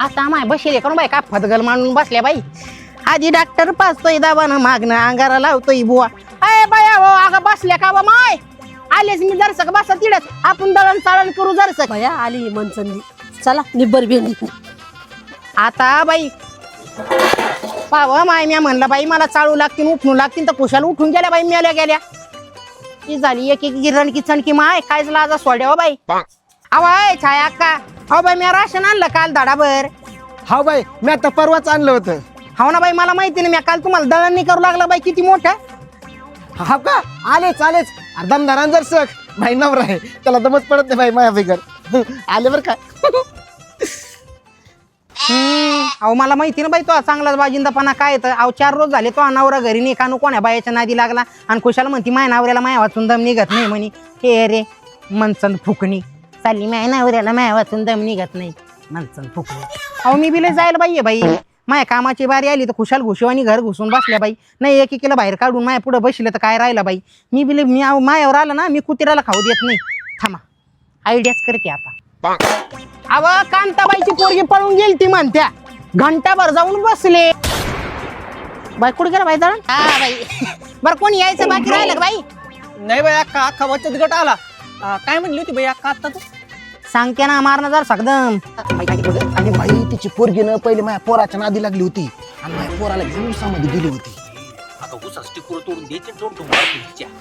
आता माय बसेल करून बाई का फतगल मांडून बसल्या बाई. आधी डॉक्टर पाचतोय दाबानं मागणं अंगारा लावतोय बुवा. अय बाया हो अगं बसल्या का बा माय आलेच मी जरसक बसा तिडच आपण दळण चाळण करू जरसक. बया आली मनचंदी चला निब्बर भेंडी. आता बाई पाव माय म्या म्हणलं बाई मला चालू लागतील उठणू लागतील तर कुशाला उठून गेल्या बाई मेल्या गेल्या. ती झाली एक एक गिरणकी चणकी माय कायच लाजा सोड्या हो बाई. अवाय छाया अक्का हो बाई मी राशन आणलं काल धडाभर. हा बाई मी आता परवाच आणलं होतं. हो ना बाई मला माहिती नाही मी काल तुम्हाला दळण नाही करू लागला बाई किती मोठं. हा का आलेच दमदारान जर सक भाई नवरा आहे त्याला दमच पडत नाही बाई माया फिकर आले बर का. अहो मला माहिती ना बाई तो चांगलाच बाजिंदापणा काय तर अहो 4 रोज झाले तो अनावरा घरी नाही कानू कोण्या बायाच्या नादी लागला आणि खुशाला म्हणती माया नावऱ्याला माया वाचून दम निघत नाही म्हणे. हे रे मनचंद फुकणी चालली माया नावऱ्याला माया वाचून दम निघत नाही मनचंद फुकणी. अहो मी बिले जायला बाई बाई माया कामाची बारी आली तर खुशाल घुशवानी घर घुसून बसल्या बाई. नाही एकेकीला बाहेर काढून माया पुढे बसले तर काय राहिलं बाई. मी बिले मी मायावर आलं ना मी कुत्र्याला खाऊ देत नाही. थांबा आयडियाच करते आता. अव कांताबाईची पोरगी पळून गेली ती म्हणत्या घंटाभर जाऊन बसले. बाई कुठे गेला बाई दळण. हा बाई बरं कोणी यायचं बाकी राहिलं का बाई. नाही बाई अक्का अख्खा बचत गट आला. काय म्हणली होती बाई अक्का आता तू. सांगते ना मारणं जर सकदम. आणि बाई तिची पोरगी न पहिले माझ्या पोराच्या नादी लागली होती आणि माझ्या पोराला घेऊन उसामध्ये गेली होती.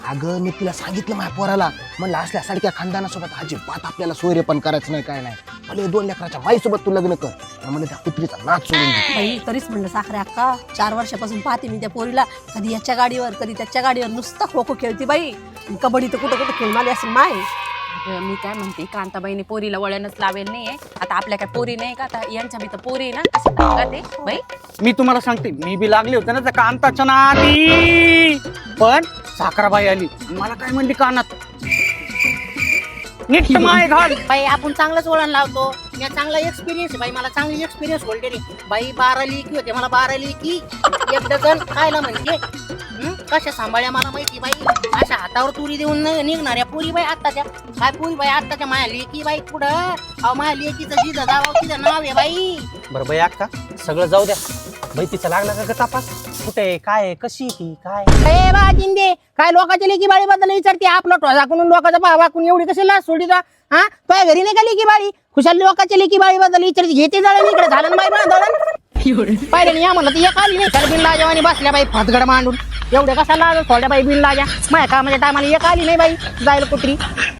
अगं मी तिला सांगितलं माझ्या पोराला म्हणलं असल्या सारख्या खानदानासोबत अजिबात आपल्याला सोयरे पण करायचं नाही काय नाही. भले 2 लेकराच्या बाईसोबत तू लग्न कर म्हणलं त्या कुत्रीचा नाच सोडून दे. बाई तरीच म्हणलं साखरे अक्का 4 वर्षापासून पाहते मी त्या पोरीला कधी याच्या गाडीवर कधी त्याच्या गाडीवर नुसतं खो खो खेळती बाई. कबड्डी तर कुठं कुठं खेळून आली असेल माय. मी काय म्हणते कांताबाईने पोरीला वळणच लावेल नाहीये. आता आपल्या काय पोरी नाही का आता यांच्या बी तर पोरी आहे ना कसं का ते बाई. मी तुम्हाला सांगते मी बी लागले होते ना त्या कांताच्या नादी पण साखराबाई आली मला काय म्हणली कानात नीट माय घाल. बाई आपण चांगलंच वळण लावतो. या चांगला एक्सपिरियन्स बाई मला चांगली एक्सपिरियन्स होल्ड रे बाई. 12 लेकी होते मला 12 लेकी 1 डझन खायला म्हणजे कशा सांभाळ्या मला माहिती बाई. अशा हातावर तुरी देऊन निघणाऱ्या पुरी बाई आत्ताच्या काय पुरी बाई आत्ताच्या माया लेकी बाई कुठं अहो माया लेकीचं जिथं जावं तिथं नाव आहे बाई. बरं बाई अक्का सगळं जाऊ द्या बाई तिचा लागला का तपास कुठे आहे काय आहे, कशी आहे ती काय. ए बा जिंदे काय लोकांच्या लेकी बाळी बद्दल विचारते. आपलं टोझाकडून लोकांचा भाव वाकून एवढी कशी लाच सोडी का. हा तो घरी नाही का लेकी बाळी खुशाल लोकांच्या लेकी बाळी बद्दल विचारते. घेते जाळं इकडे झालं ना बाई ना दळण पाहिलं नाही या म्हणलं तर एक आली नाही तर बिन लाजावानी बसल्या बाई फतगड मांडून एवढे कसा लाज सोड्या बाई बिन लाजा माझ्या कामाच्या टायमाला एक आली नाही बाई जायला कुत्री.